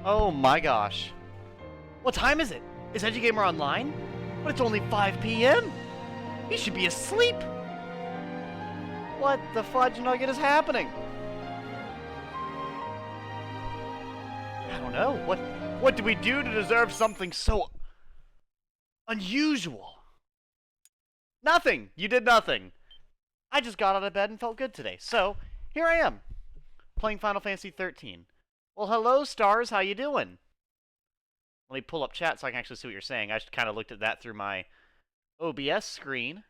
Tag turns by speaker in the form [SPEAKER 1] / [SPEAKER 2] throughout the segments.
[SPEAKER 1] Oh my gosh. What time is it? Is EduGamer online? But it's only 5 p.m. He should be asleep. What the fudge nugget is happening? I don't know. What did we do to deserve something so unusual? Nothing. You did nothing. I just got out of bed and felt good today. So, here I am, playing Final Fantasy XIII. Well, hello, stars. How you doing? Let me pull up chat so I can actually see what you're saying. I just kind of looked at that through my OBS screen.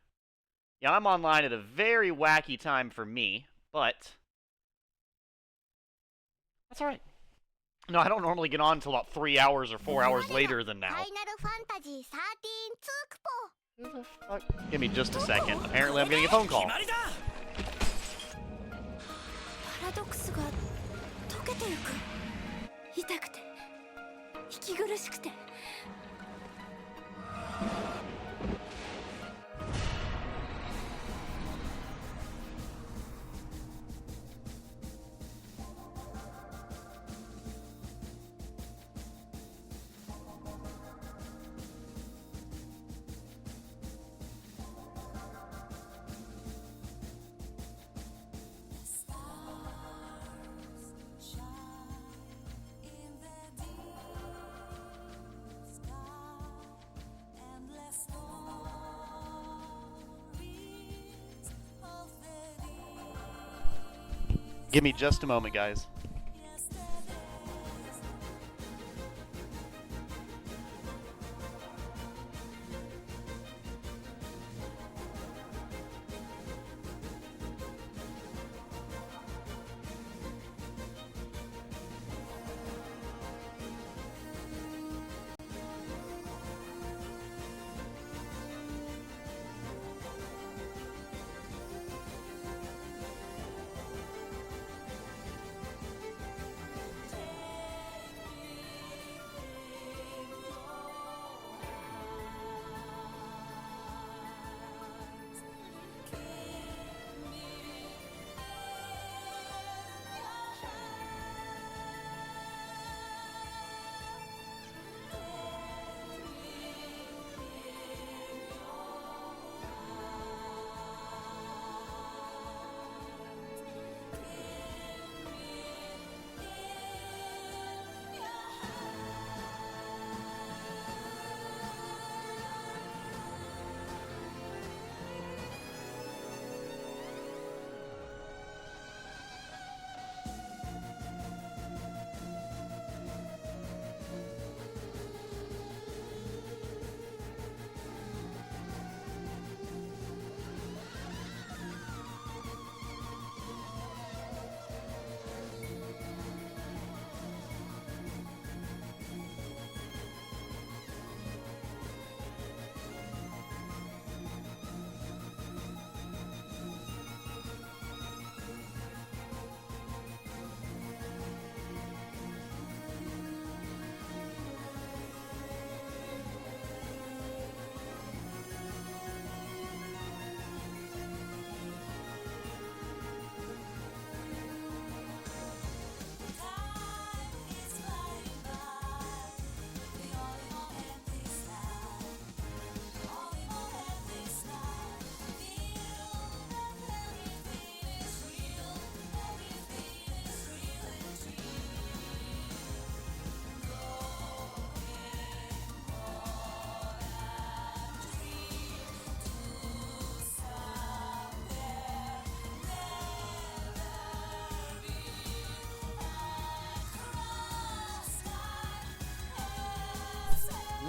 [SPEAKER 1] Yeah, I'm online at a very wacky time for me, but that's alright. No, I don't normally get on until about 3 hours or 4 hours later than now. Who the fuck? Give me just a second. Apparently I'm getting a phone call. Give me just a moment, guys.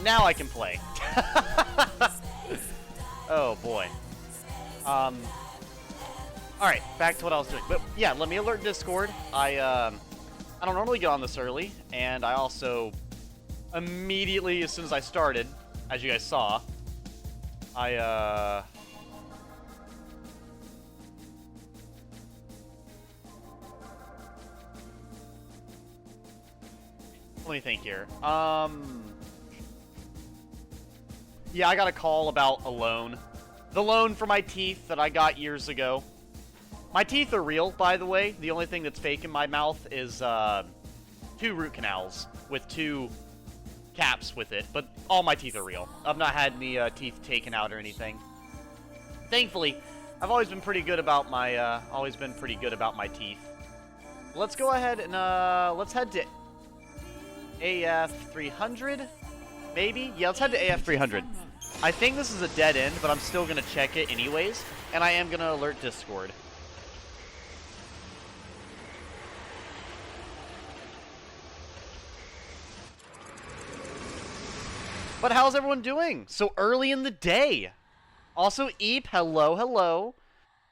[SPEAKER 1] Now I can play. Oh boy. Alright, back to what I was doing. But yeah, let me alert Discord. I don't normally get on this early, and I also immediately, as soon as I started, as you guys saw, let me think here. Yeah, I got a call about a loan. The loan for my teeth that I got years ago. My teeth are real, by the way. The only thing that's fake in my mouth is 2 root canals with 2 caps with it, but all my teeth are real. I've not had any teeth taken out or anything. Thankfully, I've always been pretty good about my teeth. Let's go ahead and let's head to AF300, maybe? Yeah, let's head to AF300. I think this is a dead end, but I'm still gonna check it anyways, and I am gonna alert Discord. But how's everyone doing? So early in the day. Also, Eep, hello, hello.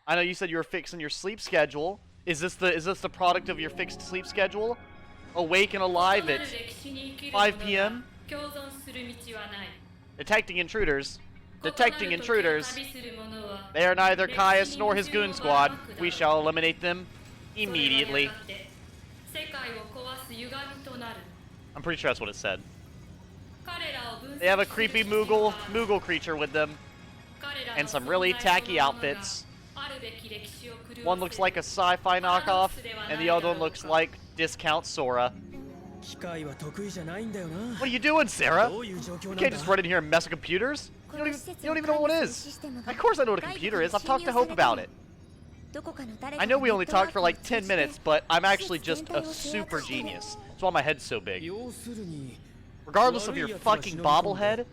[SPEAKER 1] I know you said you were fixing your sleep schedule. Is this the product of your fixed sleep schedule? Awake and alive at 5 p.m. Detecting intruders. Detecting intruders. They are neither Caius nor his goon squad. We shall eliminate them immediately. I'm pretty sure that's what it said. They have a creepy Moogle creature with them. And some really tacky outfits. One looks like a sci-fi knockoff, and the other one looks like Discount Sora. What are you doing, Sarah? You can't just run in here and mess with computers. You don't even know what it is. Of course I know what a computer is. I've talked to Hope about it. I know we only talked for like 10 minutes, but I'm actually just a super genius. That's why my head's so big. Regardless of your fucking bobblehead,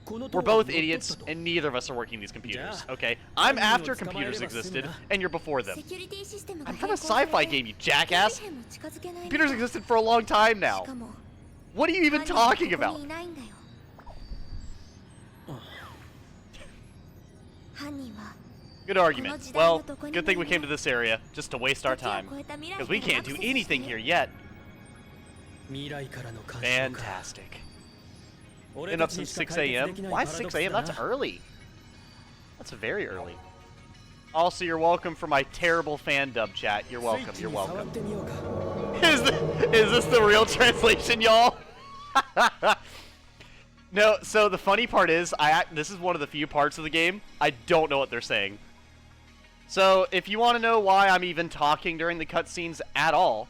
[SPEAKER 1] we're both idiots, and neither of us are working these computers, okay? I'm after computers existed, and you're before them. I'm from a sci-fi game, you jackass! Computers existed for a long time now. What are you even talking about? Good argument. Well, good thing we came to this area, just to waste our time. Because we can't do anything here yet. Fantastic. Been up since 6 a.m. Why 6 a.m.? That's early. That's very early. Also, you're welcome for my terrible fan dub chat. You're welcome. You're welcome. Is this the real translation, y'all? No. So the funny part is, this is one of the few parts of the game I don't know what they're saying. So if you want to know why I'm even talking during the cutscenes at all,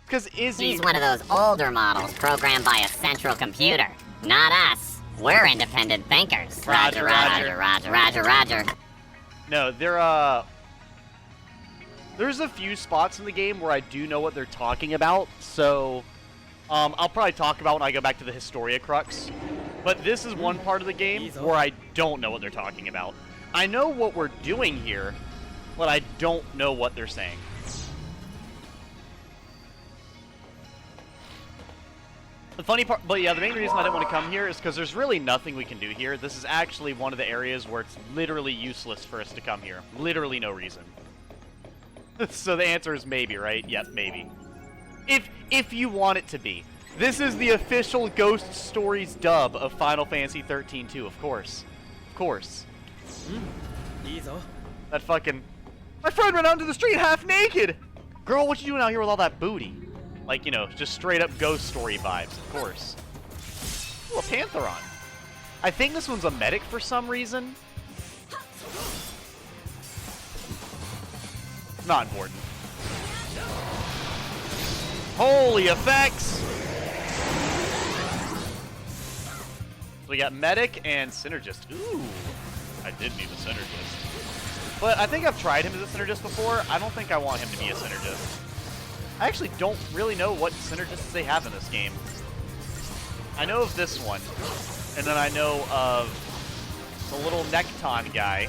[SPEAKER 1] because Izzy.
[SPEAKER 2] He's one of those older models programmed by a central computer. Not us. We're independent thinkers.
[SPEAKER 1] Roger,
[SPEAKER 2] Roger, Roger, Roger, Roger.
[SPEAKER 1] No, there's a few spots in the game where I do know what they're talking about, so I'll probably talk about when I go back to the Historia Crux. But this is one part of the game where I don't know what they're talking about. I know what we're doing here, but I don't know what they're saying. The funny part, but yeah, the main reason I didn't want to come here is because there's really nothing we can do here. This is actually one of the areas where it's literally useless for us to come here. Literally no reason. So the answer is maybe, right? Yes, maybe. If you want it to be. This is the official Ghost Stories dub of Final Fantasy XIII 2, of course. Of course. That fucking... My friend ran out into the street half naked! Girl, what you doing out here with all that booty? Like, you know, just straight up Ghost Story vibes, of course. Ooh, a Pantheron. I think this one's a medic for some reason. Not important. Holy effects! We got medic and synergist. Ooh, I did need a synergist. But I think I've tried him as a synergist before. I don't think I want him to be a synergist. I actually don't really know what synergists they have in this game. I know of this one, and then I know of the little Nekton guy.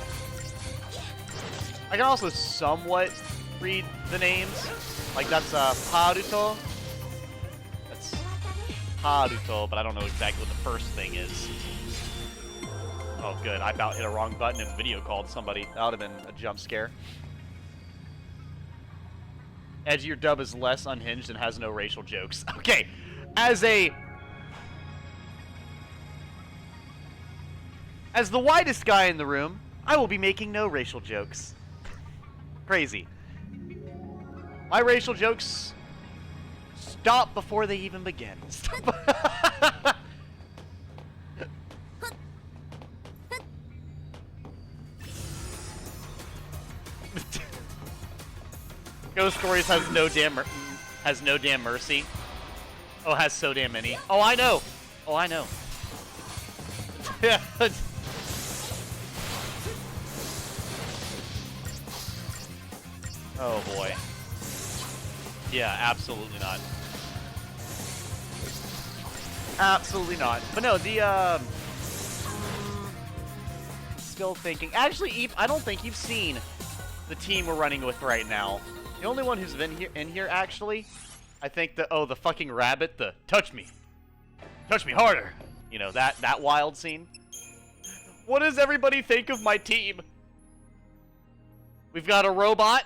[SPEAKER 1] I can also somewhat read the names. Like, that's Paruto. That's Paruto, but I don't know exactly what the first thing is. Oh, good. I about hit a wrong button and video called somebody. That would have been a jump scare. Edgy, your dub is less unhinged and has no racial jokes. Okay, as the whitest guy in the room, I will be making no racial jokes. Crazy. My racial jokes stop before they even begin. Ghost Stories has no damn mercy. Oh, it has so damn many. Oh, I know. Oh, I know. Yeah. Oh boy. Yeah, absolutely not. Absolutely not. But no, the still thinking. Actually, I don't think you've seen the team we're running with right now. The only one who's been in here actually, I think the fucking rabbit, the touch me harder. You know, that wild scene. What does everybody think of my team? We've got a robot.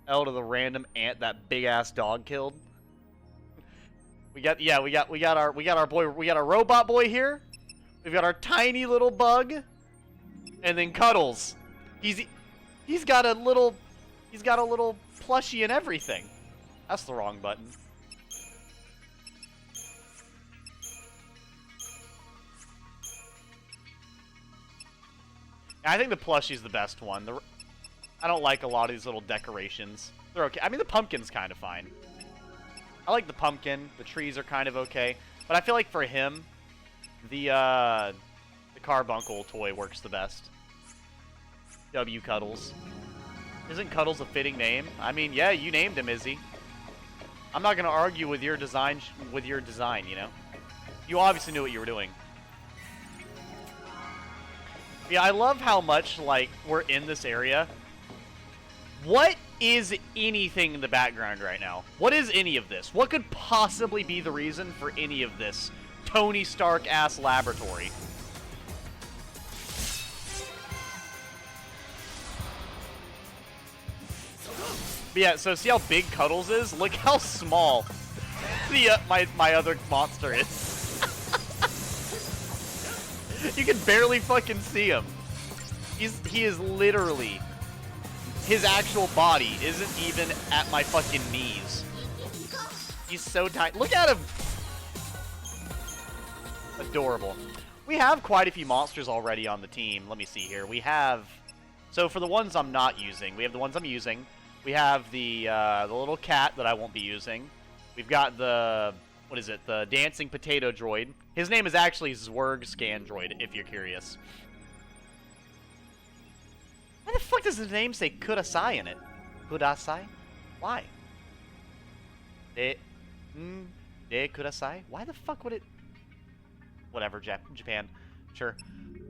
[SPEAKER 1] L to the random ant that big ass dog killed. We got our robot boy here. We've got our tiny little bug, and then Cuddles. He's got a little plushie and everything. That's the wrong button. I think the plushie's the best one. I don't like a lot of these little decorations. They're okay. I mean, the pumpkin's kind of fine. I like the pumpkin. The trees are kind of okay. But I feel like for him, the carbuncle toy works the best. W Cuddles. Isn't Cuddles a fitting name? I mean, yeah, you named him, Izzy. I'm not going to argue with your design, you know? You obviously knew what you were doing. Yeah, I love how much, like, we're in this area. What is anything in the background right now? What is any of this? What could possibly be the reason for any of this Tony Stark-ass laboratory? But yeah, so see how big Cuddles is? Look how small the my other monster is. You can barely fucking see him. He is literally, his actual body isn't even at my fucking knees. He's so tiny. Look at him. Adorable. We have quite a few monsters already on the team. Let me see here. We have, so for the ones I'm not using, we have the ones I'm using. We have the little cat that I won't be using. We've got the, what is it? The dancing potato droid. His name is actually Zwerg Scandroid, if you're curious. Why the fuck does his name say Kudasai in it? Kudasai? Why? De Kudasai? Why the fuck would it? Whatever, Japan. Sure.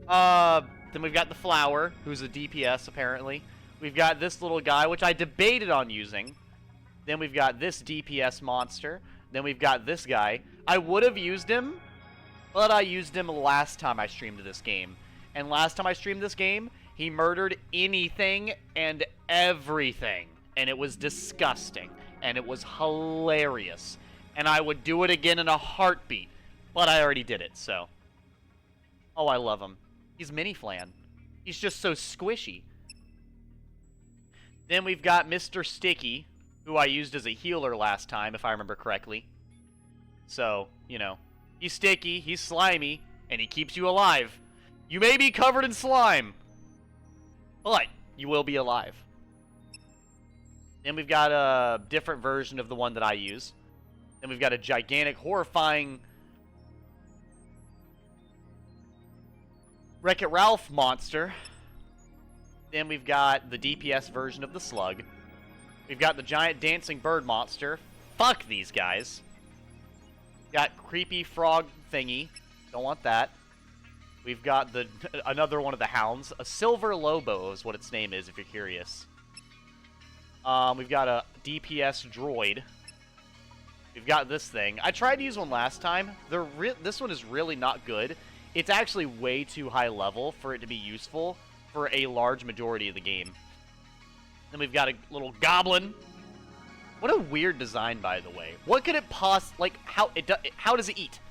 [SPEAKER 1] Then we've got the flower, who's a DPS, apparently. We've got this little guy, which I debated on using. Then we've got this DPS monster. Then we've got this guy. I would have used him, but I used him last time I streamed this game. And last time I streamed this game, he murdered anything and everything. And it was disgusting. And it was hilarious. And I would do it again in a heartbeat. But I already did it, so. Oh, I love him. He's Mini Flan. He's just so squishy. Then we've got Mr. Sticky, who I used as a healer last time, if I remember correctly. So, you know, he's sticky, he's slimy, and he keeps you alive. You may be covered in slime, but you will be alive. Then we've got a different version of the one that I use. Then we've got a gigantic, horrifying Wreck-It Ralph monster. Then we've got the DPS version of the slug. We've got the giant dancing bird monster. Fuck these guys. Got creepy frog thingy. Don't want that. We've got another one of the hounds. A silver lobo is what its name is, if you're curious. We've got a DPS droid. We've got this thing. I tried to use one last time. This one is really not good. It's actually way too high level for it to be useful for a large majority of the game. Then we've got a little goblin. What a weird design, by the way. What could it like, how does it eat?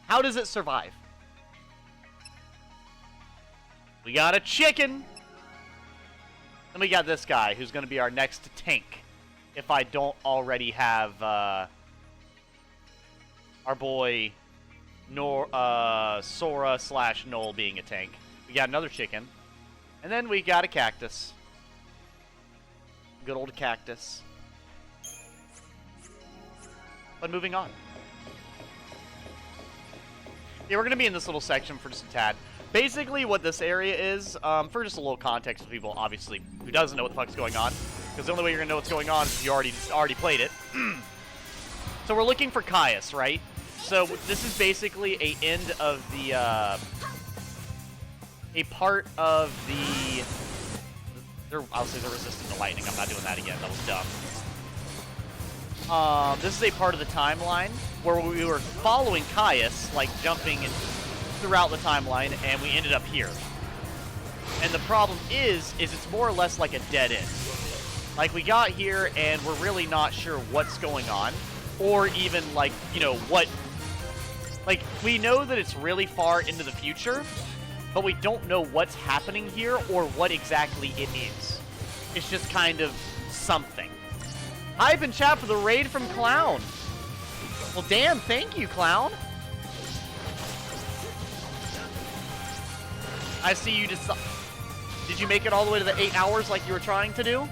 [SPEAKER 1] How does it survive? We got a chicken. Then we got this guy, who's going to be our next tank. If I don't already have, our boy, Sora/Noel being a tank. We got another chicken. And then we got a cactus. Good old cactus. But moving on. Yeah, we're going to be in this little section for just a tad. Basically, what this area is, for just a little context for people, obviously, who doesn't know what the fuck's going on, because the only way you're going to know what's going on is if you already played it. So we're looking for Caius, right? So this is basically a end of the, a part of the, I'll say they're resistant to lightning. I'm not doing that again. That was dumb. This is a part of the timeline where we were following Caius, like jumping throughout the timeline, and we ended up here. And the problem is it's more or less like a dead end. Like, we got here, and we're really not sure what's going on, or even, like, you know, what... Like, we know that it's really far into the future, but we don't know what's happening here, or what exactly it is. It's just kind of something. Hype in chat for the raid from Clown. Well, damn, thank you, Clown. I see you just... Did you make it all the way to the 8 hours like you were trying to do?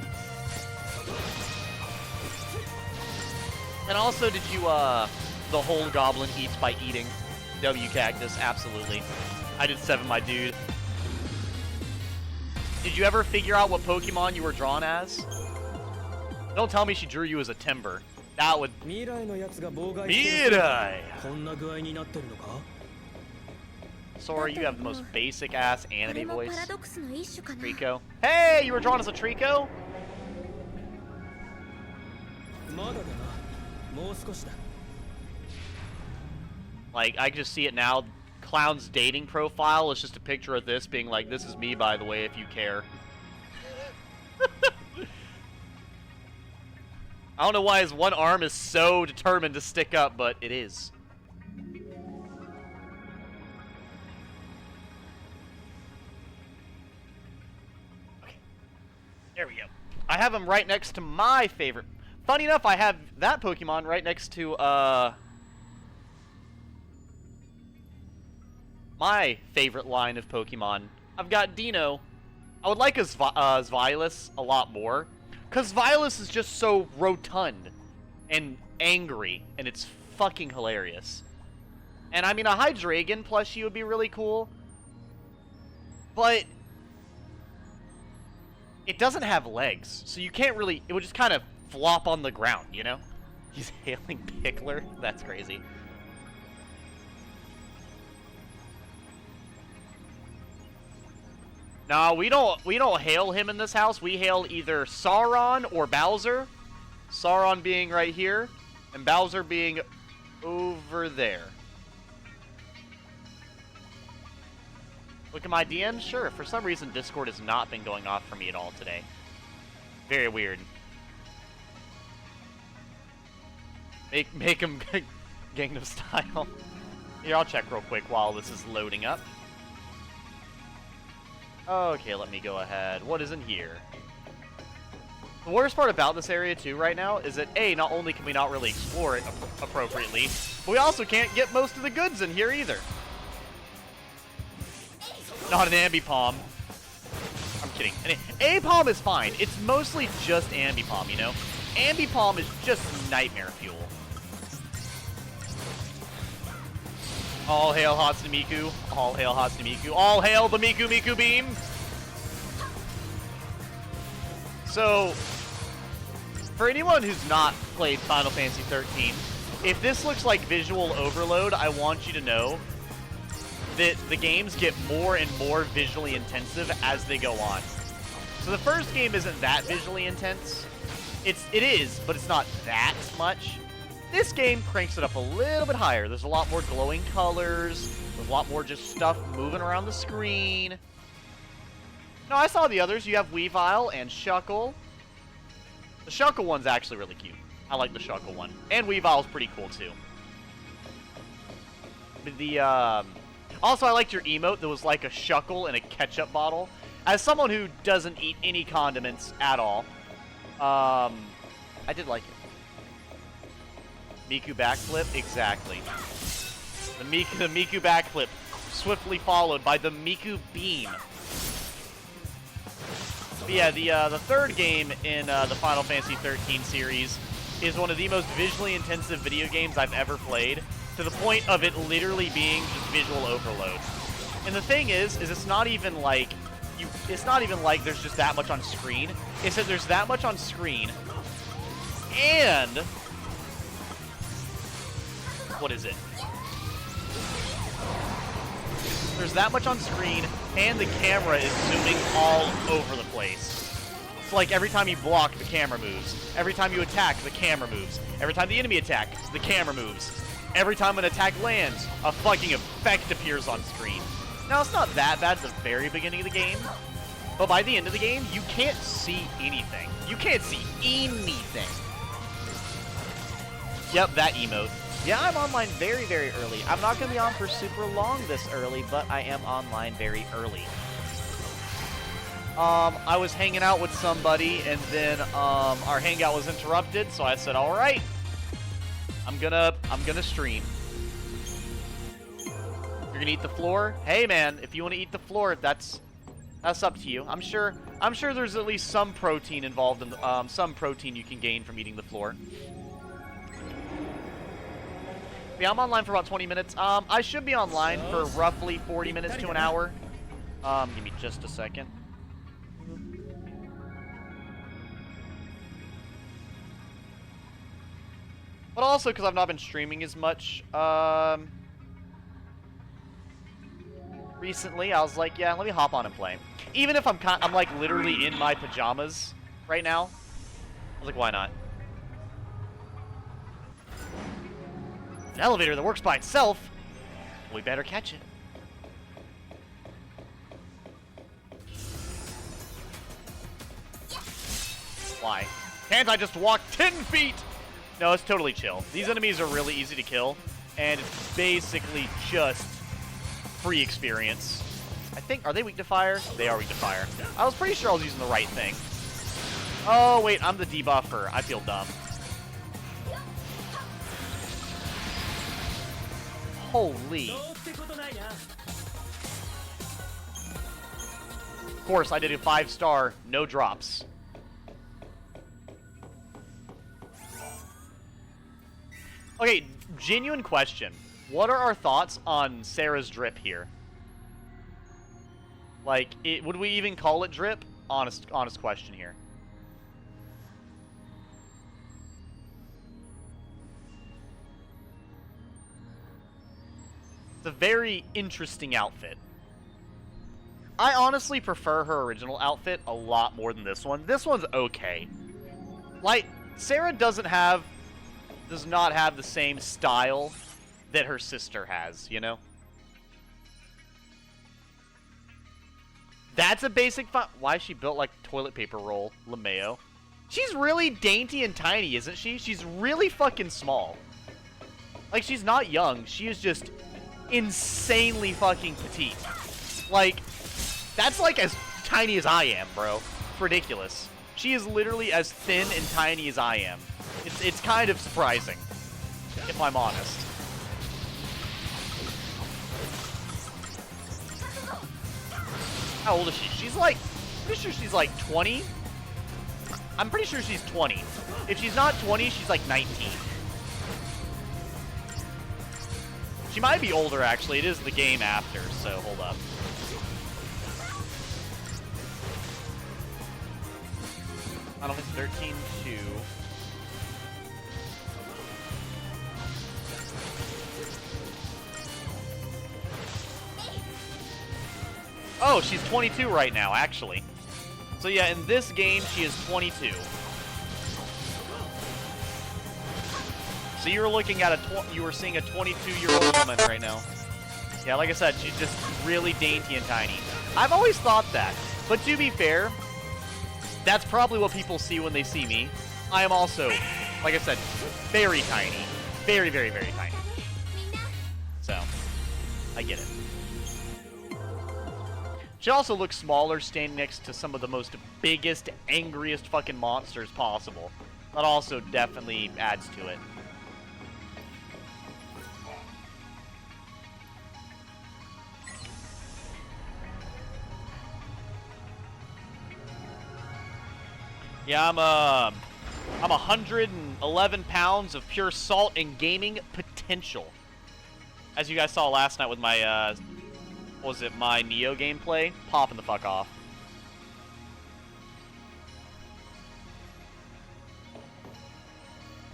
[SPEAKER 1] And also, did you, the whole goblin eats by eating? W Cactus, absolutely. I did 7, my dude. Did you ever figure out what Pokemon you were drawn as? Don't tell me she drew you as a Timber. That would... Mirai! Sora, you have the most basic-ass anime voice. Trico. Hey, you were drawn as a Trico? Like, I can just see it now. Clown's dating profile is just a picture of this being like, this is me, by the way, if you care. I don't know why his one arm is so determined to stick up, but it is. Okay. There we go. I have him right next to my favorite. Funny enough, I have that Pokemon right next to, my favorite line of Pokemon. I've got Dino. I would like his Violus a lot more, because Violus is just so rotund and angry, and it's fucking hilarious. And I mean, a Hydreigon plushie would be really cool, but it doesn't have legs, so you can't really, it would just kind of flop on the ground, you know? He's hailing Pickler? That's crazy. No, we don't hail him in this house. We hail either Sauron or Bowser. Sauron being right here, and Bowser being over there. Look at my DN? Sure. For some reason, Discord has not been going off for me at all today. Very weird. Make him Gangnam Style. Here, I'll check real quick while this is loading up. Okay, let me go ahead. What is in here? The worst part about this area, too, right now, is that, A, not only can we not really explore it appropriately, but we also can't get most of the goods in here, either. Not an Ambipom. I'm kidding. Apom is fine. It's mostly just Ambipom, you know? Ambipom is just nightmare fuel. All hail Hatsune Miku. All hail Hatsune Miku. All hail the Miku Miku Beam. So, for anyone who's not played Final Fantasy XIII, if this looks like visual overload, I want you to know that the games get more and more visually intensive as they go on. So the first game isn't that visually intense. It is, but it's not that much. This game cranks it up a little bit higher. There's a lot more glowing colors. There's a lot more just stuff moving around the screen. No, I saw the others. You have Weavile and Shuckle. The Shuckle one's actually really cute. I like the Shuckle one. And Weavile's pretty cool, too. Also, I liked your emote that was like a Shuckle in a ketchup bottle. As someone who doesn't eat any condiments at all, I did like it. Miku backflip? Exactly. The Miku backflip, swiftly followed by the Miku beam. But yeah, the third game in the Final Fantasy XIII series is one of the most visually intensive video games I've ever played, to the point of it literally being just visual overload. And the thing is it's not even like it's not even like there's just that much on screen. It's that there's that much on screen, and what is it? There's that much on screen, and the camera is zooming all over the place. So like every time you block, the camera moves. Every time you attack, the camera moves. Every time the enemy attacks, the camera moves. Every time an attack lands, a fucking effect appears on screen. Now, it's not that bad at the very beginning of the game, but by the end of the game, you can't see anything. You can't see anything. Yep, that emote. Yeah, I'm online very, very early. I'm not going to be on for super long this early, but I am online very early. I was hanging out with somebody, and then our hangout was interrupted, so I said, all right, I'm gonna stream. You're gonna eat the floor? Hey, man, if you want to eat the floor, that's up to you. I'm sure there's at least some protein involved in some protein you can gain from eating the floor. Yeah, I'm online for about 20 minutes. I should be online for roughly 40 minutes to an hour. Give me just a second. But also, because I've not been streaming as much, recently, I was like, yeah, let me hop on and play. Even if I'm like literally in my pajamas right now. I was like, why not? An elevator that works by itself? We better catch it. Why? Can't I just walk 10 feet? No, it's totally chill. These enemies are really easy to kill, and it's basically just free experience. I think, are they weak to fire? They are weak to fire. I was pretty sure I was using the right thing. Oh, wait, I'm the debuffer. I feel dumb. Holy. Of course, I did a 5-star, no drops. Okay, genuine question. What are our thoughts on Sarah's drip here? Like, would we even call it drip? Honest question here. It's a very interesting outfit. I honestly prefer her original outfit a lot more than this one. This one's okay. Like, Sarah does not have the same style that her sister has, you know? That's a basic why is she built like toilet paper roll, lmao? She's really dainty and tiny, isn't she? She's really fucking small. Like, she's not young. She is just insanely fucking petite. Like, that's like as tiny as I am, bro. It's ridiculous. She is literally as thin and tiny as I am. It's kind of surprising, if I'm honest. How old is she? She's like, pretty sure she's like 20. I'm pretty sure she's 20. If she's not 20, she's like 19. She might be older, actually. It is the game after, so hold up. I don't think 13-2. Oh, she's 22 right now, actually. So yeah, in this game, she is 22. So you were looking at you were seeing a 22-year-old woman right now. Yeah, like I said, she's just really dainty and tiny. I've always thought that, but to be fair, that's probably what people see when they see me. I am also, like I said, very tiny, very, very, very tiny. So, I get it. She also looks smaller standing next to some of the most biggest, angriest fucking monsters possible. That also definitely adds to it. Yeah, I'm 100 and 11 pounds of pure salt and gaming potential. As you guys saw last night with my, what was it, my Neo gameplay? Popping the fuck off.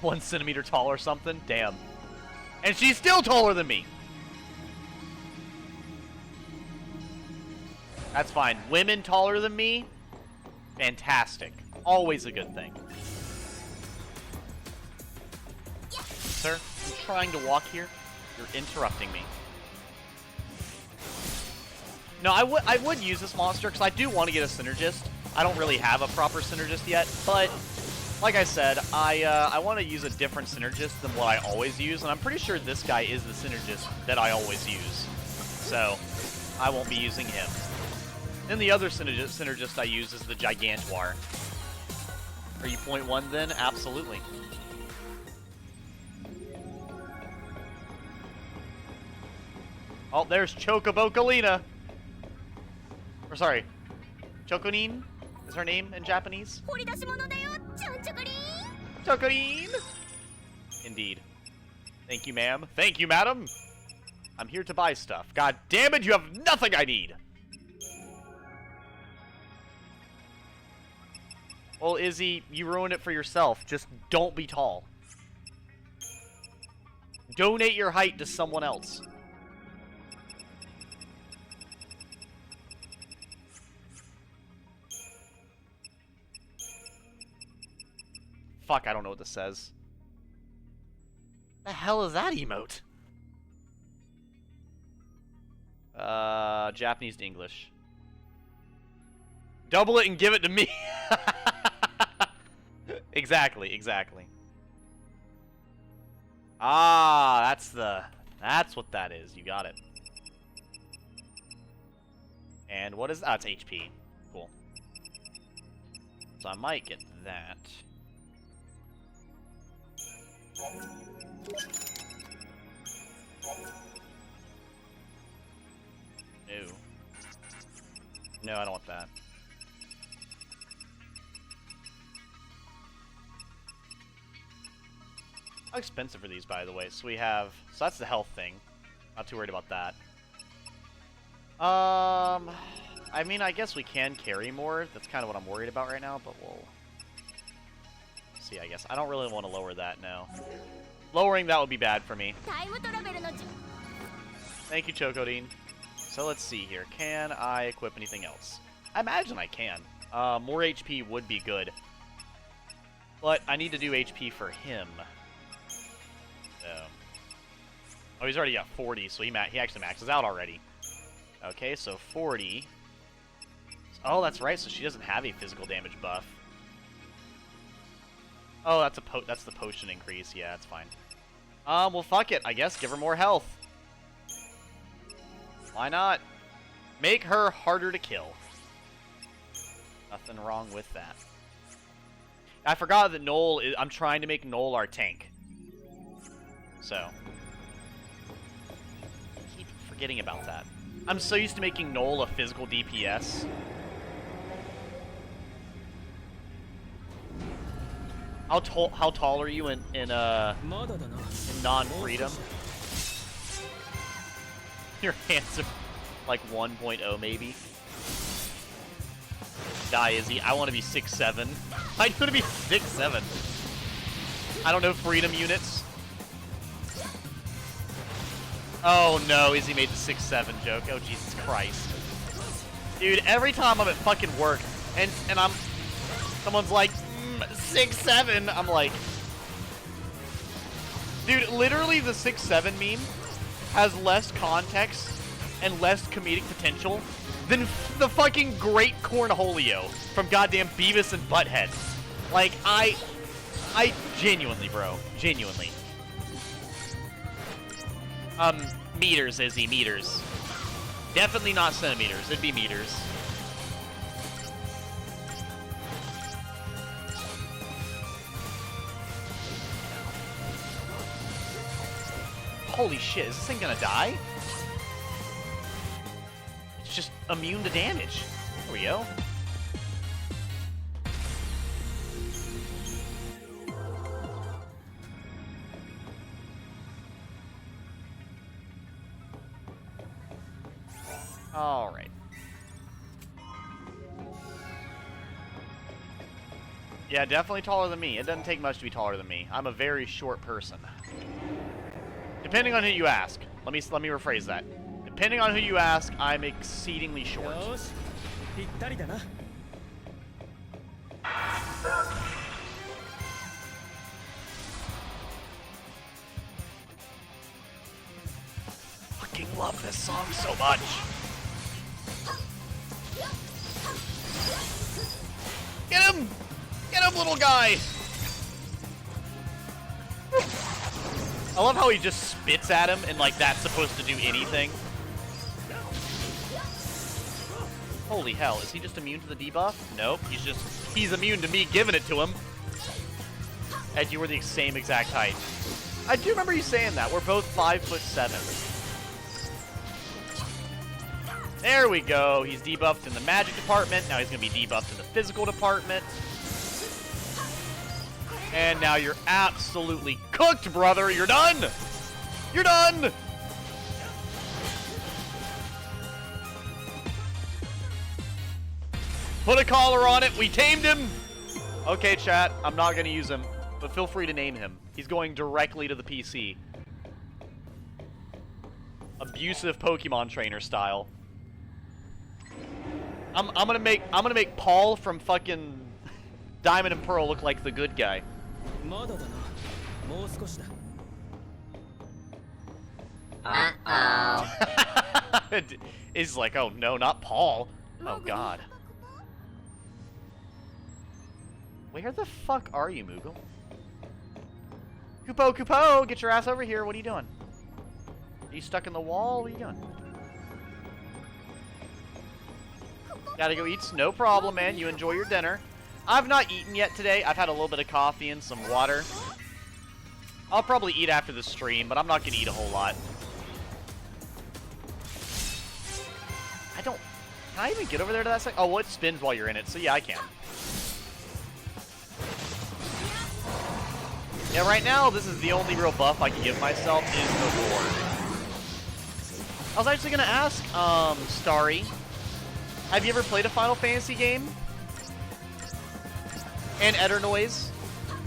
[SPEAKER 1] One centimeter tall or something? Damn. And she's still taller than me! That's fine. Women taller than me? Fantastic. Always a good thing. Sir, I'm trying to walk here. You're interrupting me. No, I would use this monster because I do want to get a synergist. I don't really have a proper synergist yet, but like I said, I want to use a different synergist than what I always use, and I'm pretty sure this guy is the synergist that I always use. So, I won't be using him. Then the other synergist I use is the Gigantuar. Are you 0.1 then? Absolutely. Oh, there's Chocobocolina. Or sorry, Chokonine is her name in Japanese. Chokonine. Indeed. Thank you, ma'am. Thank you, madam. I'm here to buy stuff. God damn it, you have nothing I need. Well, Izzy, you ruined it for yourself. Just don't be tall. Donate your height to someone else. Fuck, I don't know what this says. The hell is that emote? Japanese to English. Double it and give it to me. Exactly, exactly. Ah, that's what that is. You got it. And what is that? It's HP. Cool. So I might get that. No. No, I don't want that. How expensive are these, by the way? So we have... So that's the health thing. Not too worried about that. I mean, I guess we can carry more. That's kind of what I'm worried about right now, but we'll... see, I guess. I don't really want to lower that, no. Lowering that would be bad for me. Thank you, Chokodine. So let's see here. Can I equip anything else? I imagine I can. More HP would be good. But I need to do HP for him. So. Oh, he's already got 40, so he actually maxes out already. Okay, so 40. Oh, that's right, so she doesn't have a physical damage buff. Oh, that's the potion increase. Yeah, that's fine. Well, fuck it. I guess give her more health. Why not? Make her harder to kill. Nothing wrong with that. I forgot that Noel is... I'm trying to make Noel our tank. So. I keep forgetting about that. I'm so used to making Noel a physical DPS. How tall are you in non-freedom? Your hands are like 1.0 maybe. Die, Izzy. I want to be 6'7". I want to be 6'7". I don't know freedom units. Oh no, Izzy made the 6'7" joke. Oh Jesus Christ. Dude, every time I'm at fucking work and someone's like 6'7", I'm like, dude, literally the 6'7" meme has less context and less comedic potential than the fucking Great Cornholio from goddamn Beavis and Butthead. Like, I genuinely, bro, genuinely. Meters, Izzy, meters. Definitely not centimeters, it'd be meters. Holy shit, is this thing gonna die? It's just immune to damage. There we go. Alright. Yeah, definitely taller than me. It doesn't take much to be taller than me. I'm a very short person. Depending on who you ask. Let me rephrase that. Depending on who you ask, I'm exceedingly short. Fucking love this song so much. Get him! Get him, little guy! I love how he just spits at him and, like, that's supposed to do anything. Holy hell, is he just immune to the debuff? Nope, he's immune to me giving it to him. Ed, you were the same exact height. I do remember you saying that. We're both 5'7". There we go. He's debuffed in the magic department. Now he's going to be debuffed in the physical department. And now you're absolutely cooked, brother. You're done. You're done. Put a collar on it. We tamed him. Okay, chat. I'm not going to use him, but feel free to name him. He's going directly to the PC. Abusive Pokemon trainer style. I'm gonna make Paul from fucking Diamond and Pearl look like the good guy.
[SPEAKER 2] Uh-oh.
[SPEAKER 1] He's like, oh no, not Paul. Oh god. Where the fuck are you, Moogle? Kupo, get your ass over here. What are you doing? Are you stuck in the wall? What are you doing? Gotta go eat. No problem, man. You enjoy your dinner. I've not eaten yet today. I've had a little bit of coffee and some water. I'll probably eat after the stream, but I'm not gonna eat a whole lot. Can I even get over there to that second? Oh, well, it spins while you're in it, so yeah, I can. Yeah, right now, this is the only real buff I can give myself is the Roar. I was actually gonna ask, Starry, have you ever played a Final Fantasy game? And Etternoise?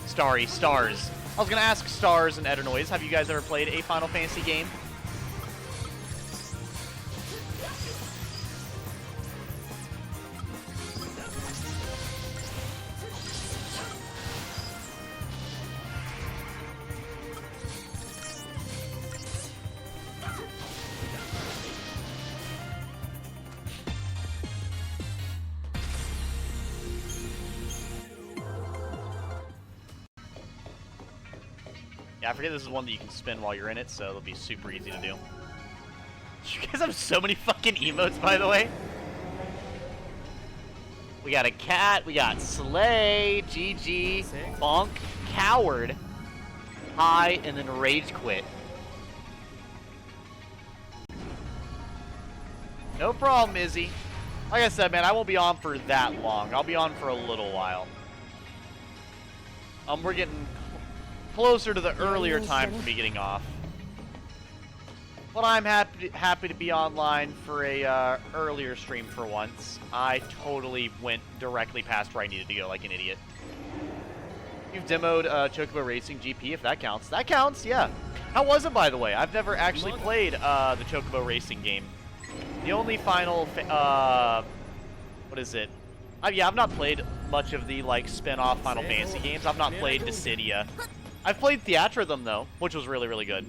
[SPEAKER 1] Stars. I was gonna ask Stars and Etternoise, have you guys ever played a Final Fantasy game? Yeah, I forget this is one that you can spin while you're in it, so it'll be super easy to do. You guys have so many fucking emotes, by the way. We got a cat, we got Slay, GG, Bonk, Coward, High, and then Rage Quit. No problem, Izzy. Like I said, man, I won't be on for that long. I'll be on for a little while. We're getting closer to the earlier time for me getting off. But I'm happy to be online for a earlier stream for once. I totally went directly past where I needed to go like an idiot. You've demoed Chocobo Racing GP, if that counts. That counts, yeah. How was it, by the way? I've never actually played the Chocobo Racing game. The only final, what is it? Yeah, I've not played much of the, like, spin-off Final Fantasy games. I've not played Dissidia. I've played Theatrhythm, though, which was really, really good.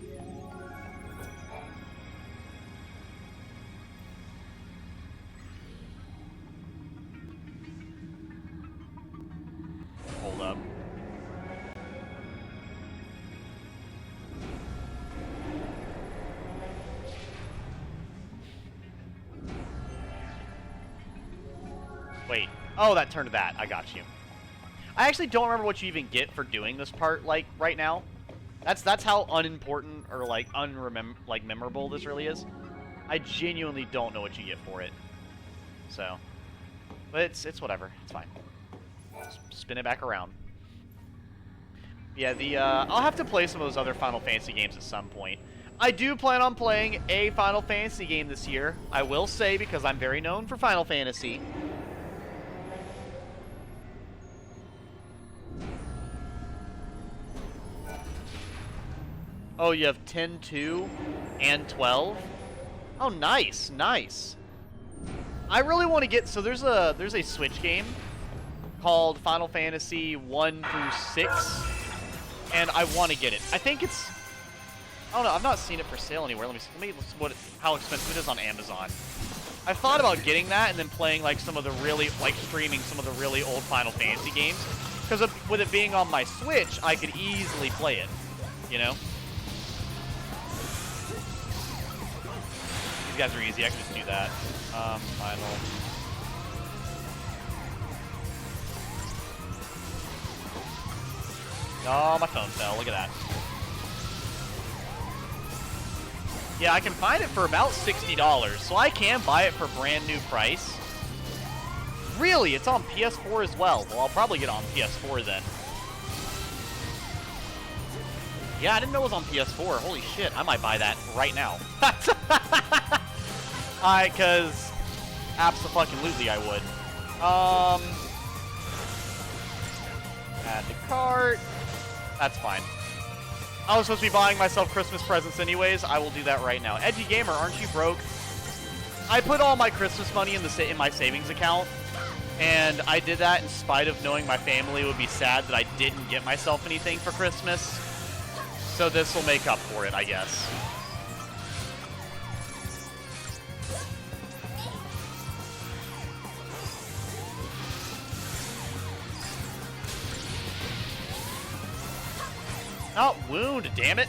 [SPEAKER 1] Hold up. Wait. Oh, that turned to that. I got you. I actually don't remember what you even get for doing this part, like, right now. That's how unimportant or, like, memorable this really is. I genuinely don't know what you get for it. So. But it's whatever. It's fine. Just spin it back around. Yeah, I'll have to play some of those other Final Fantasy games at some point. I do plan on playing a Final Fantasy game this year. I will say, because I'm very known for Final Fantasy. Oh, you have 10, 2, and 12? Oh, nice, nice. I really want to get... So there's a Switch game called Final Fantasy 1 through 6, and I want to get it. I think it's... I don't know, I've not seen it for sale anywhere. Let me see how expensive it is on Amazon. I thought about getting that and then playing like some of the really, like streaming some of the really old Final Fantasy games. Because with it being on my Switch, I could easily play it, you know? These guys are easy, I can just do that. Final. Oh, my phone fell, look at that. Yeah, I can find it for about $60, so I can buy it for brand new price. Really? It's on PS4 as well. Well, I'll probably get it on PS4 then. Yeah, I didn't know it was on PS4. Holy shit, I might buy that right now. Because abso-fucking-lutely I would. Add to cart. That's fine. I was supposed to be buying myself Christmas presents anyways. I will do that right now. Edgy Gamer, aren't you broke? I put all my Christmas money in my savings account, and I did that in spite of knowing my family would be sad that I didn't get myself anything for Christmas. So this will make up for it, I guess. Not wound, damn it.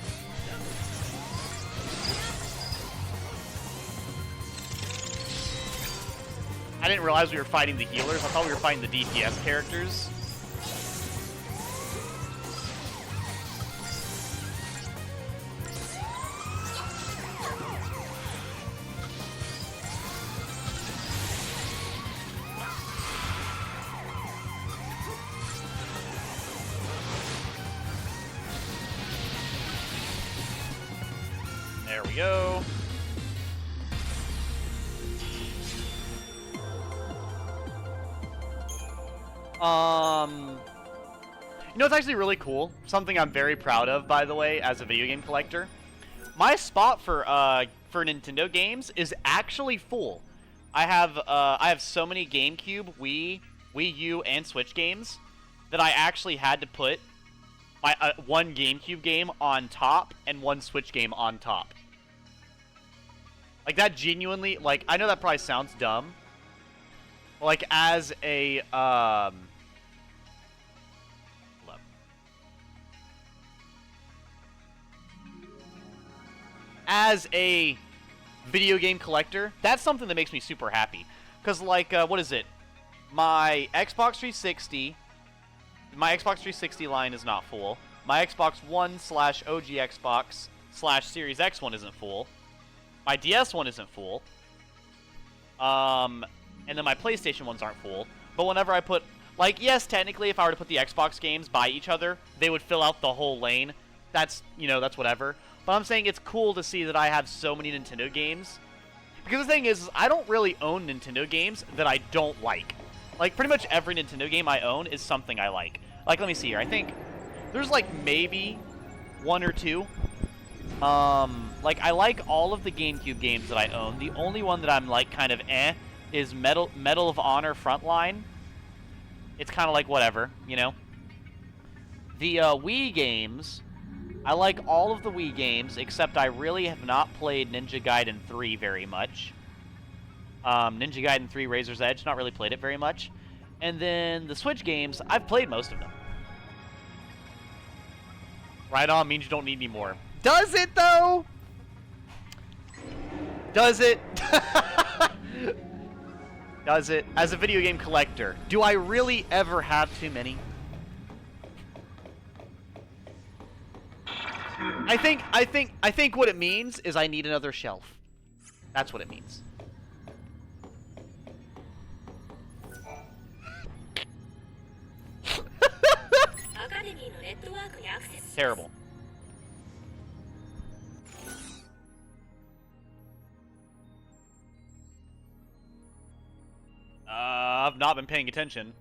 [SPEAKER 1] I didn't realize we were fighting the healers. I thought we were fighting the DPS characters. There we go. You know, it's actually really cool. Something I'm very proud of, by the way, as a video game collector. My spot for Nintendo games is actually full. I have so many GameCube, Wii U, and Switch games that I actually had to put my one GameCube game on top and one Switch game on top. Like, that genuinely, like, I know that probably sounds dumb. But, like, as a, as a video game collector, that's something that makes me super happy. Because, like, what is it? My Xbox 360 line is not full. My Xbox One / OG Xbox / Series X one isn't full. My DS one isn't full. And then my PlayStation ones aren't full. But whenever I put, like, yes, technically, if I were to put the Xbox games by each other, they would fill out the whole lane. That's, you know, that's whatever. But I'm saying it's cool to see that I have so many Nintendo games. Because the thing is, I don't really own Nintendo games that I don't like. Like, pretty much every Nintendo game I own is something I like. Like, let me see here. I think there's, like, maybe one or two. Like, I like all of the GameCube games that I own. The only one that I'm, like, kind of is Medal of Honor Frontline. It's kind of like whatever, you know? The, Wii games, I like all of the Wii games, except I really have not played Ninja Gaiden 3 very much. Ninja Gaiden 3 Razor's Edge, not really played it very much. And then the Switch games, I've played most of them. Right on means you don't need any more. Does it, though? Does it? Does it? As a video game collector, do I really ever have too many? I think what it means is I need another shelf. That's what it means. Terrible. I've not been paying attention.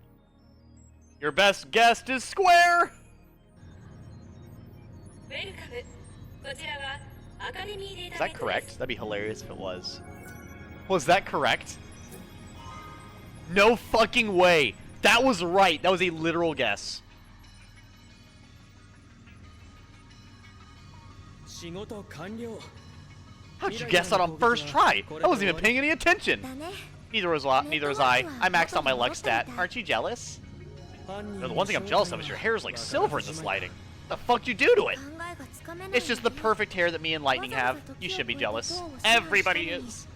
[SPEAKER 1] Your best guest is square! Is that correct? That'd be hilarious if it was. Was that correct? No fucking way! That was right! That was a literal guess. How'd you guess that on first try? I wasn't even paying any attention! Neither was I. I maxed out my luck stat. Aren't you jealous? No, the one thing I'm jealous of is your hair is like silver in this lighting. What the fuck you do to it? It's just the perfect hair that me and Lightning have. You should be jealous. Everybody is.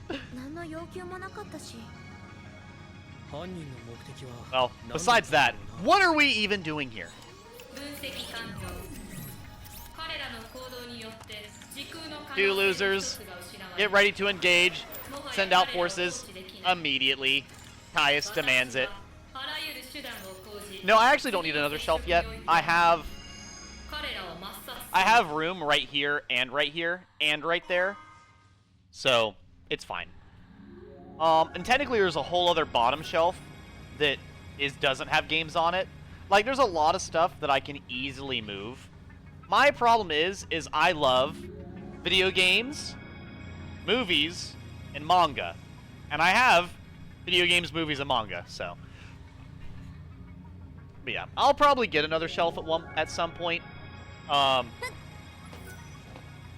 [SPEAKER 1] Well, besides that, what are we even doing here? Two losers. Get ready to engage. Send out forces immediately. Caius demands it. No, I actually don't need another shelf yet. I have room right here and right there. So, it's fine. And technically there's a whole other bottom shelf that doesn't have games on it. Like, there's a lot of stuff that I can easily move. My problem is I love video games, movies, and manga. And I have video games, movies, and manga, so. But yeah, I'll probably get another shelf at some point. Because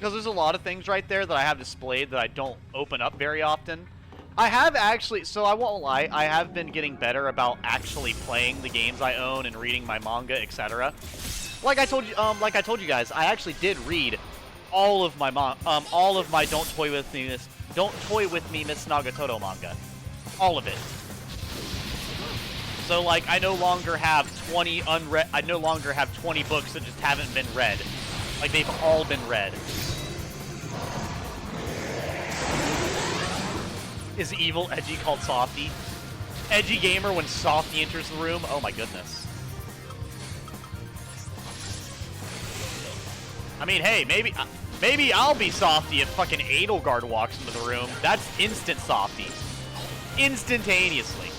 [SPEAKER 1] there's a lot of things right there that I have displayed that I don't open up very often. I have actually, so I won't lie, I have been getting better about actually playing the games I own and reading my manga, etc. Like I told you guys, I actually did read all of my Don't Toy With Me Miss Nagatoro manga. All of it. So like I no longer have 20 books that just haven't been read. Like they've all been read. Is evil edgy called Softy? Edgy gamer when Softy enters the room? Oh my goodness. I mean, hey, maybe I'll be Softy if fucking Edelgard walks into the room. That's instant Softy. Instantaneously.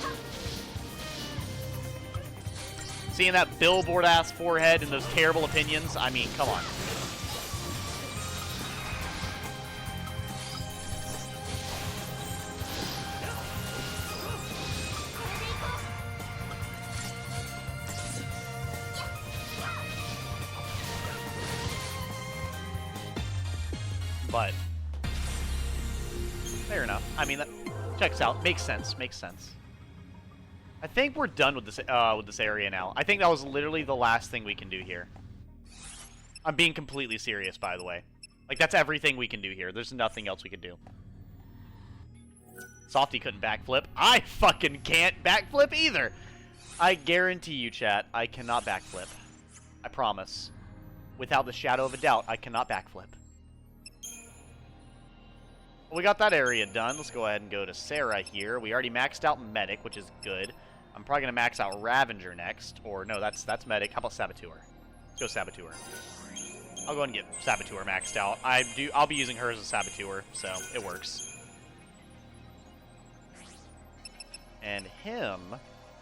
[SPEAKER 1] Seeing that billboard-ass forehead and those terrible opinions, I mean, come on. But fair enough. I mean, that checks out. Makes sense. Makes sense. I think we're done with this area now. I think that was literally the last thing we can do here. I'm being completely serious, by the way. Like, that's everything we can do here. There's nothing else we can do. Softy couldn't backflip. I fucking can't backflip either. I guarantee you, chat, I cannot backflip. I promise. Without the shadow of a doubt, I cannot backflip. Well, we got that area done. Let's go ahead and go to Sarah here. We already maxed out Medic, which is good. I'm probably going to max out Ravager next. Or, no, that's Medic. How about Saboteur? Let's go Saboteur. I'll go ahead and get Saboteur maxed out. I'll be using her as a Saboteur, so it works. And him,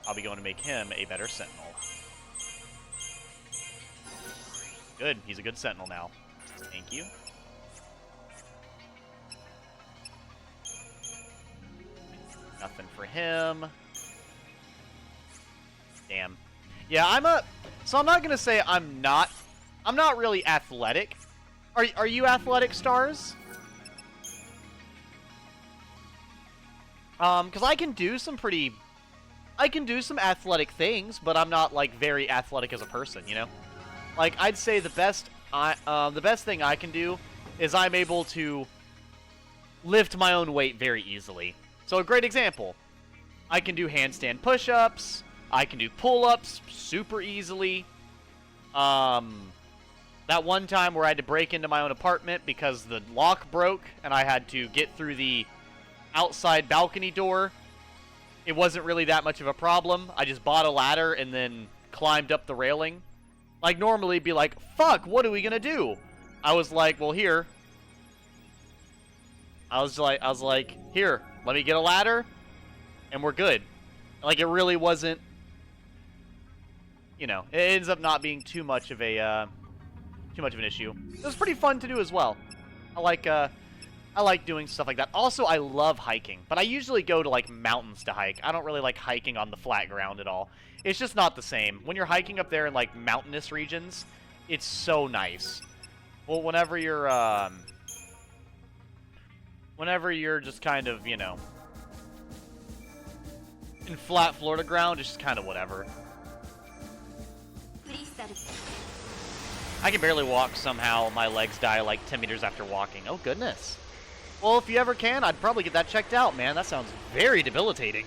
[SPEAKER 1] I'll be going to make him a better Sentinel. Good. He's a good Sentinel now. Thank you. Nothing for him. Damn. Yeah, so I'm not gonna say I'm not really athletic. Are you athletic, Stars? Because I can do some athletic things, but I'm not like very athletic as a person, you know? Like I'd say the best thing I can do is I'm able to lift my own weight very easily. So a great example, I can do handstand push-ups, I can do pull-ups super easily. That one time where I had to break into my own apartment because the lock broke and I had to get through the outside balcony door, it wasn't really that much of a problem. I just bought a ladder and then climbed up the railing. Like normally be like, fuck, what are we gonna do? I was like, well here. I was like, here, let me get a ladder, and we're good. Like, it really wasn't, you know, it ends up not being too much of an issue. It was pretty fun to do as well. I like doing stuff like that. Also, I love hiking, but I usually go to, like, mountains to hike. I don't really like hiking on the flat ground at all. It's just not the same. When you're hiking up there in, like, mountainous regions, it's so nice. Well, whenever you're just kind of, you know, in flat Florida ground, it's just kind of whatever. I can barely walk somehow. My legs die like 10 meters after walking. Oh, goodness. Well, if you ever can, I'd probably get that checked out, man. That sounds very debilitating.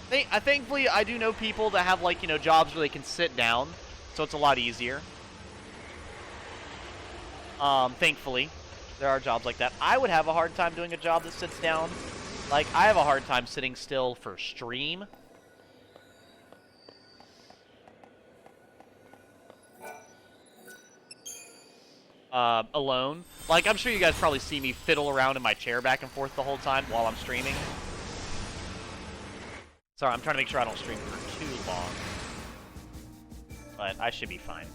[SPEAKER 1] Thankfully, I do know people that have, like, you know, jobs where they can sit down, so it's a lot easier. Thankfully, there are jobs like that. I would have a hard time doing a job that sits down. Like, I have a hard time sitting still for stream. Alone. Like, I'm sure you guys probably see me fiddle around in my chair back and forth the whole time while I'm streaming. Sorry, I'm trying to make sure I don't stream for too long. But I should be fine.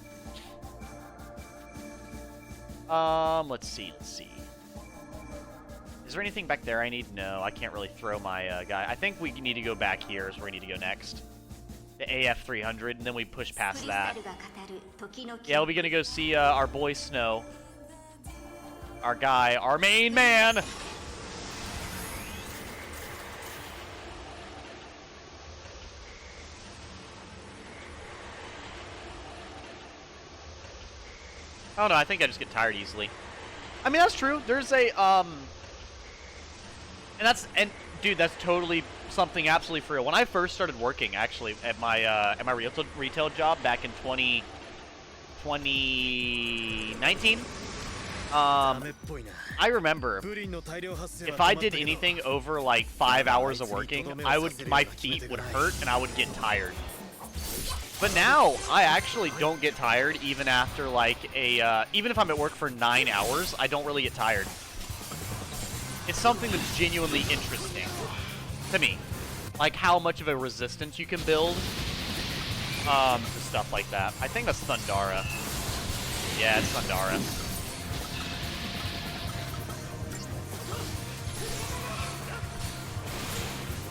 [SPEAKER 1] Let's see. Is there anything back there I need? No, I can't really throw my guy. I think we need to go back here is where we need to go next. The AF300, and then we push past that. Yeah, we'll be gonna go see our boy Snow. Our guy, our main man! Oh no, I think I just get tired easily. I mean, that's true. There's a, dude, that's totally something absolutely for real. When I first started working, actually, at my retail job back in 2019, I remember if I did anything over like 5 hours of working, my feet would hurt and I would get tired. But now I actually don't get tired even after like even if I'm at work for 9 hours, I don't really get tired. It's something that's genuinely interesting to me, like how much of a resistance you can build to stuff like that. I think that's Thundara. Yeah, it's Thundara.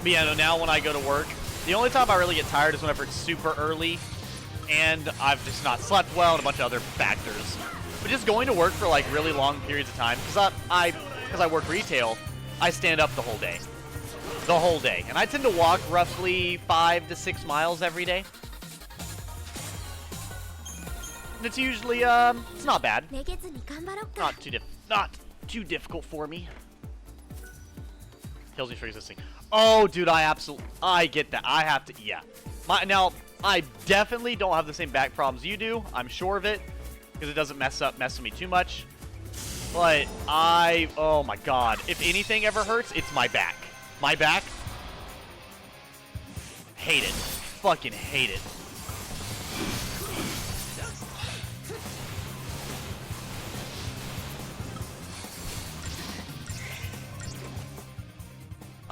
[SPEAKER 1] But yeah, no, now when I go to work, the only time I really get tired is whenever it's super early and I've just not slept well and a bunch of other factors. But just going to work for like really long periods of time, because I work retail, I stand up the whole day. The whole day. And I tend to walk roughly 5 to 6 miles every day. And it's usually, it's not bad. Not too difficult for me. Kills me for resisting. Oh, dude, I get that. I have to, yeah. Now, I definitely don't have the same back problems you do. I'm sure of it, because it doesn't mess with me too much. But oh my god, if anything ever hurts, it's my back. My back, hate it. Fucking hate it.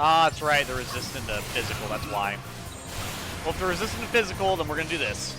[SPEAKER 1] Ah, that's right, they're resistant to physical, that's why. Well, if they're resistant to physical, then we're gonna do this.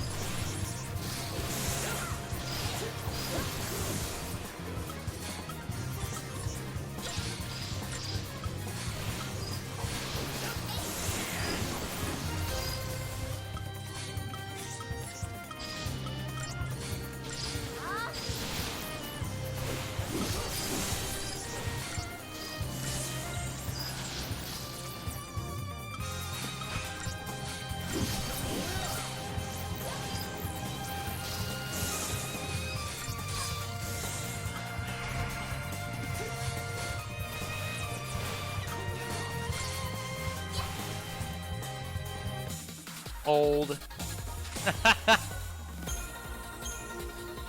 [SPEAKER 1] Old.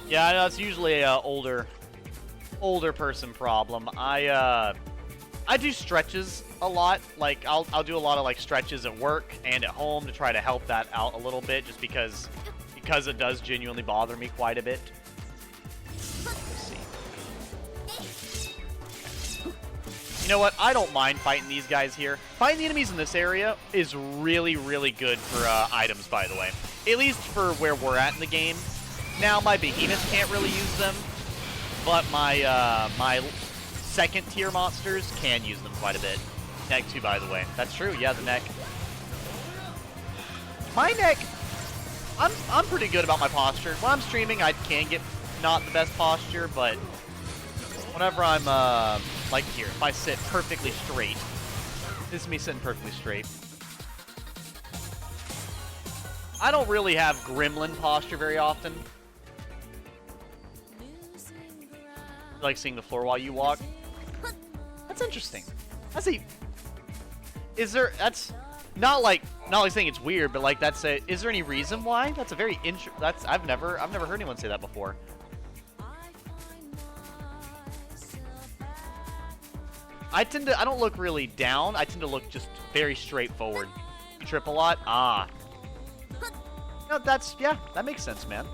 [SPEAKER 1] Yeah, I know it's usually a older person problem. I do stretches a lot. Like I'll do a lot of like stretches at work and at home to try to help that out a little bit, just because it does genuinely bother me quite a bit. Let's see. You know what? I don't mind fighting these guys here. Fighting the enemies in this area is really, really good for items, by the way. At least for where we're at in the game. Now, my behemoths can't really use them, but my my second-tier monsters can use them quite a bit. Neck, too, by the way. That's true, yeah, the neck. My neck, I'm pretty good about my posture. When I'm streaming, I can get not the best posture, but whenever I'm, like here, if I sit perfectly straight, this is me sitting perfectly straight. I don't really have gremlin posture very often. I like seeing the floor while you walk. That's interesting. That's a... Is there... That's... Not like saying it's weird, but like that's a... Is there any reason why? That's a very that's... I've never heard anyone say that before. I don't look really down. I tend to look just very straightforward. You trip a lot? Ah. No, that's... Yeah, that makes sense, man.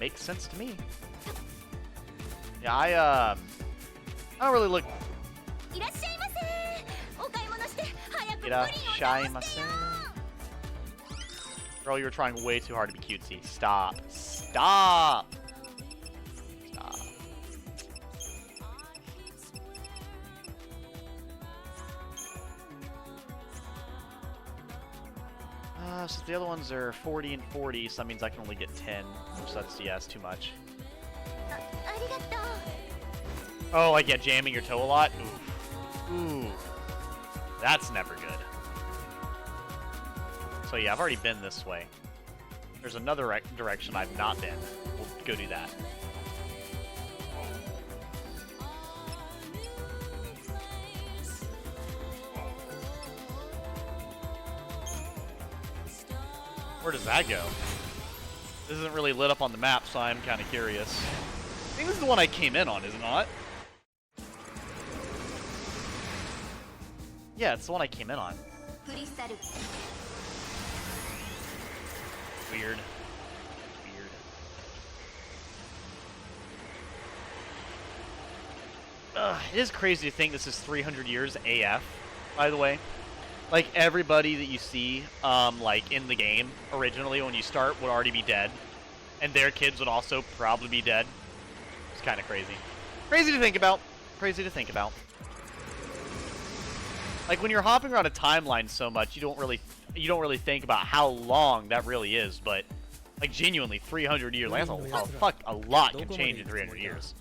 [SPEAKER 1] Makes sense to me. Yeah, I don't really look... Irashaimase. Girl, you were trying way too hard to be cutesy. Stop. Stop! Stop. So the other ones are 40 and 40, so that means I can only get 10. So that's, yeah, that's too much. Oh, like, yeah, jamming your toe a lot? Ooh. Ooh. That's never good. So, yeah, I've already been this way. There's another direction I've not been. We'll go do that. Where does that go? This isn't really lit up on the map, so I'm kind of curious. I think this is the one I came in on, is it not? Yeah, it's the one I came in on. Weird. Weird. It is crazy to think this is 300 years AF, by the way. Like, everybody that you see, like, in the game, originally, when you start, would already be dead. And their kids would also probably be dead. It's kind of crazy. Crazy to think about. Crazy to think about. Like, when you're hopping around a timeline so much, you don't really think about how long that really is. But, like, genuinely, 300 years. Like, that's a lot can change in 300 years.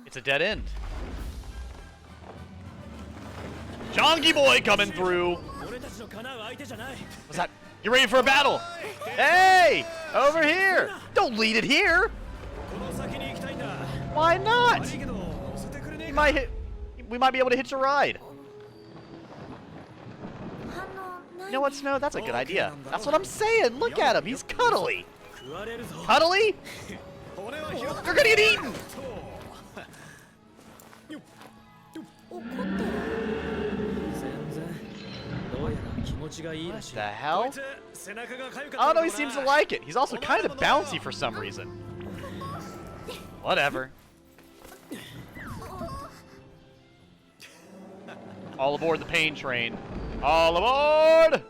[SPEAKER 1] It's a dead end. Chonky boy coming through. What's that? You ready for a battle? Hey! Over here! Don't lead it here! Why not? We might be able to hitch a ride. You know what, Snow? That's a good idea. That's what I'm saying. Look at him. He's cuddly. Cuddly? You're gonna get eaten! What the hell? Oh no, he seems to like it. He's also kind of bouncy for some reason. Whatever. All aboard the pain train. All aboard!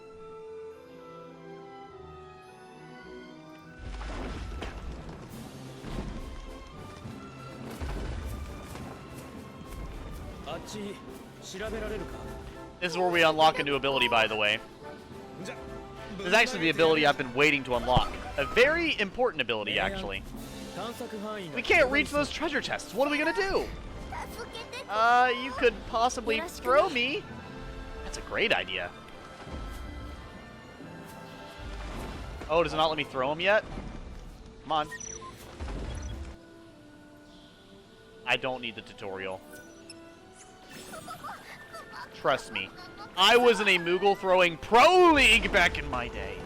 [SPEAKER 1] This is where we unlock a new ability, by the way. This is actually the ability I've been waiting to unlock. A very important ability, actually. We can't reach those treasure chests. What are we gonna do? You could possibly throw me. That's a great idea. Oh, does it not let me throw him yet? Come on. I don't need the tutorial. Trust me. I was in a Moogle throwing pro league back in my day.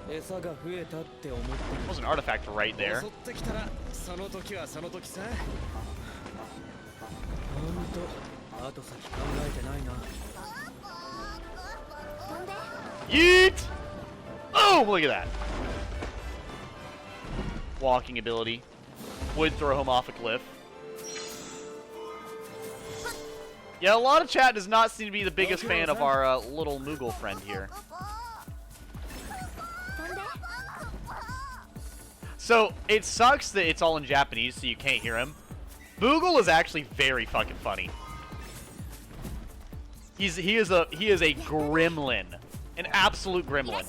[SPEAKER 1] There's an artifact right there.
[SPEAKER 3] その時はその時さ。ほんと後先考えてないな。
[SPEAKER 1] Yeet! Oh, look at that. Walking ability. Would throw him off a cliff. Yeah, a lot of chat does not seem to be the biggest fan of our little Moogle friend here. So, it sucks that it's all in Japanese, so you can't hear him. Moogle is actually very fucking funny. He is a gremlin. An absolute gremlin.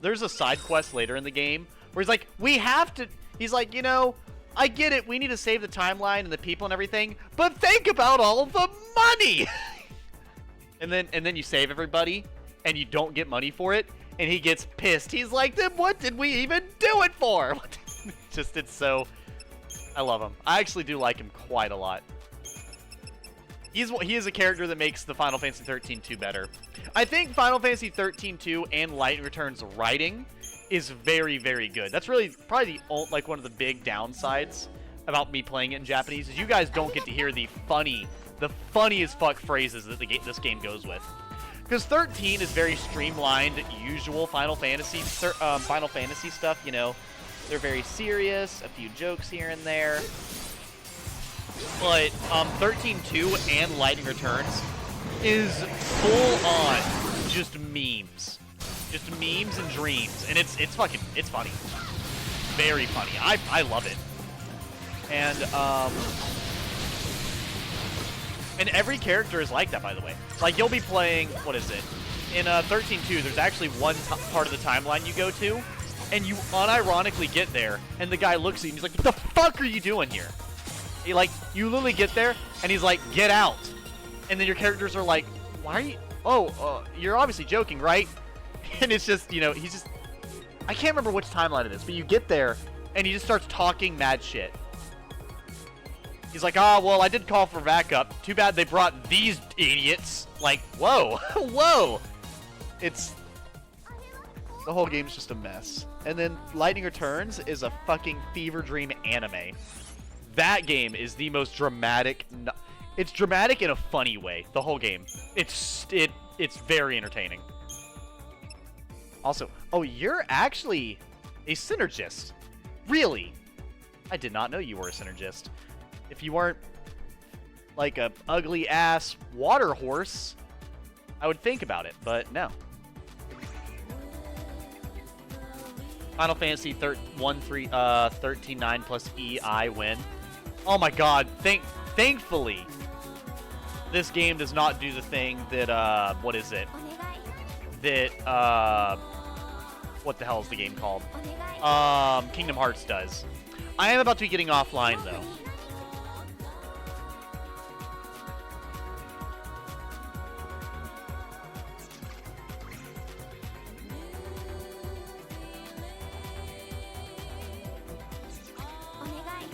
[SPEAKER 1] There's a side quest later in the game where he's like, we have to, he's like, you know, I get it, we need to save the timeline and the people and everything, but think about all of the money! and then you save everybody, and you don't get money for it, and he gets pissed. He's like, then what did we even do it for? Just, it's so, I love him. I actually do like him quite a lot. He is a character that makes the Final Fantasy XIII 2 better. I think Final Fantasy XIII 2 and Lightning Return's writing is very, very good. That's really probably like one of the big downsides about me playing it in Japanese is you guys don't get to hear the funniest fuck phrases that this game goes with. Because 13 is very streamlined, usual Final Fantasy stuff. You know, they're very serious, a few jokes here and there. But 13.2 and Lightning Returns is full on just memes. Just memes and dreams. And it's funny. Very funny. I love it. And every character is like that, by the way. Like, you'll be playing, what is it? In 13.2, there's actually one part of the timeline you go to, and you unironically get there, and the guy looks at you and he's like, what the fuck are you doing here? You literally get there, and he's like, get out. And then your characters are like, why are you... Oh, you're obviously joking, right? And it's just, you know, he's just... I can't remember which timeline it is, but you get there, and he just starts talking mad shit. He's like, well, I did call for backup. Too bad they brought these idiots. Like, whoa. Whoa. It's... The whole game's just a mess. And then Lightning Returns is a fucking fever dream anime. That game is the most dramatic... It's dramatic in a funny way, the whole game. It's very entertaining. Also, oh, you're actually a synergist. Really? I did not know you were a synergist. If you weren't like a ugly-ass water horse, I would think about it, but no. Final Fantasy 13.9 plus E, I win. Oh my god, thankfully, this game does not do the thing that, what is it? That, what the hell is the game called? Kingdom Hearts does. I am about to be getting offline, though.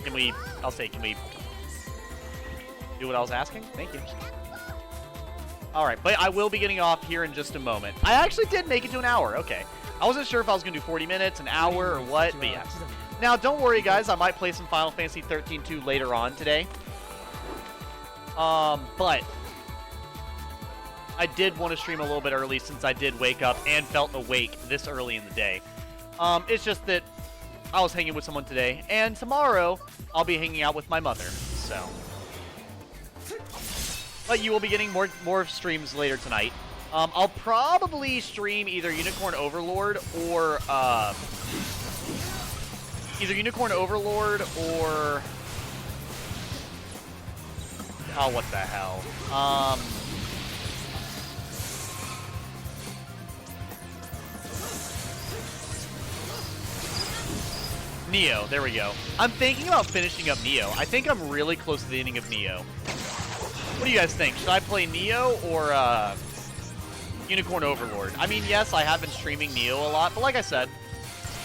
[SPEAKER 1] Can we do what I was asking? Thank you. Alright, but I will be getting off here in just a moment. I actually did make it to an hour, okay. I wasn't sure if I was going to do 40 minutes, an hour, or what, but yeah. Now, don't worry, guys, I might play some Final Fantasy XIII 2 later on today. But I did want to stream a little bit early since I did wake up and felt awake this early in the day. It's just that I was hanging with someone today, and tomorrow I'll be hanging out with my mother, so. But you will be getting more streams later tonight. I'll probably stream either Unicorn Overlord or, oh, what the hell? Neo, there we go. I'm thinking about finishing up Neo. I think I'm really close to the ending of Neo. What do you guys think? Should I play Neo or Unicorn Overlord? I mean, yes, I have been streaming Neo a lot, but like I said,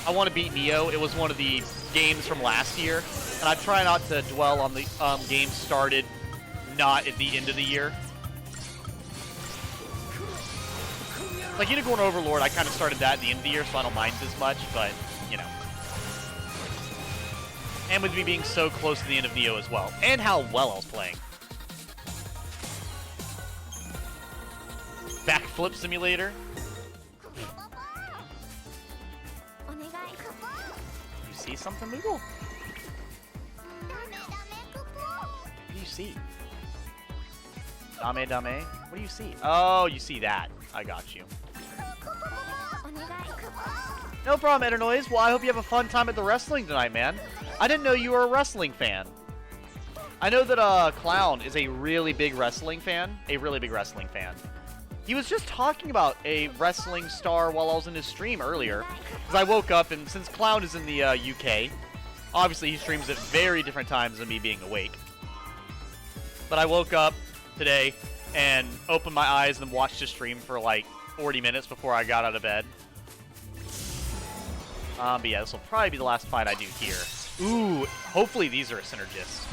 [SPEAKER 1] I want to beat Neo. It was one of the games from last year, and I try not to dwell on the games started not at the end of the year. Like Unicorn Overlord, I kind of started that at the end of the year, so I don't mind as much, but, you know. And with me being so close to the end of Neo as well. And how well I was playing. Backflip simulator. You see something, Moogle? What do you see? Dame dame? What do you see? Oh, you see that. I got you. No problem, Etternoise. Well, I hope you have a fun time at the wrestling tonight, man. I didn't know you were a wrestling fan. I know that Clown is a really big wrestling fan. He was just talking about a wrestling star while I was in his stream earlier. Because I woke up, and since Clown is in the UK, obviously he streams at very different times than me being awake. But I woke up today and opened my eyes and watched his stream for like 40 minutes before I got out of bed. But yeah, this will probably be the last fight I do here. Ooh, hopefully these are a synergist.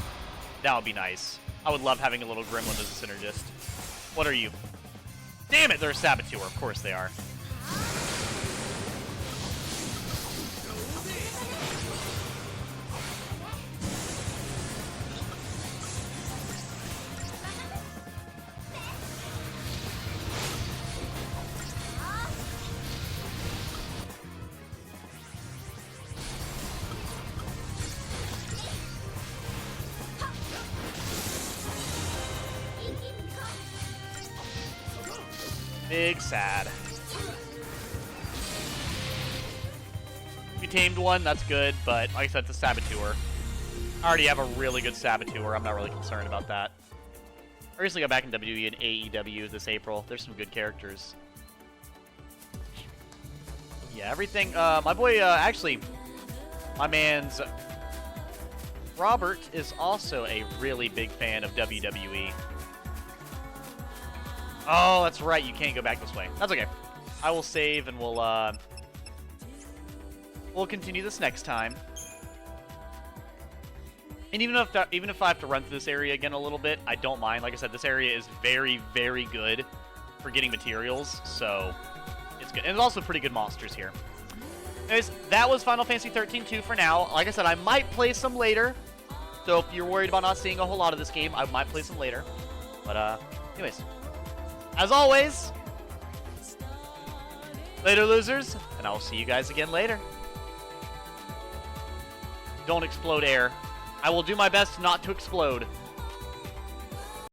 [SPEAKER 1] That would be nice. I would love having a little gremlin as a synergist. What are you? Damn it, they're a saboteur. Of course they are. Big sad. If you tamed one, that's good, but like I said, it's a saboteur. I already have a really good saboteur. I'm not really concerned about that. I recently got back in WWE and AEW this April. There's some good characters. Yeah, everything. My boy, actually, my man's Robert is also a really big fan of WWE. Oh, that's right. You can't go back this way. That's okay. I will save and we'll continue this next time. And even if I have to run through this area again a little bit, I don't mind. Like I said, this area is very, very good for getting materials, so it's good. And there's also pretty good monsters here. Anyways, that was Final Fantasy 13-2 for now. Like I said, I might play some later. So if you're worried about not seeing a whole lot of this game, I might play some later. But anyways. As always, later losers, and I will see you guys again later. Don't explode air. I will do my best not to explode.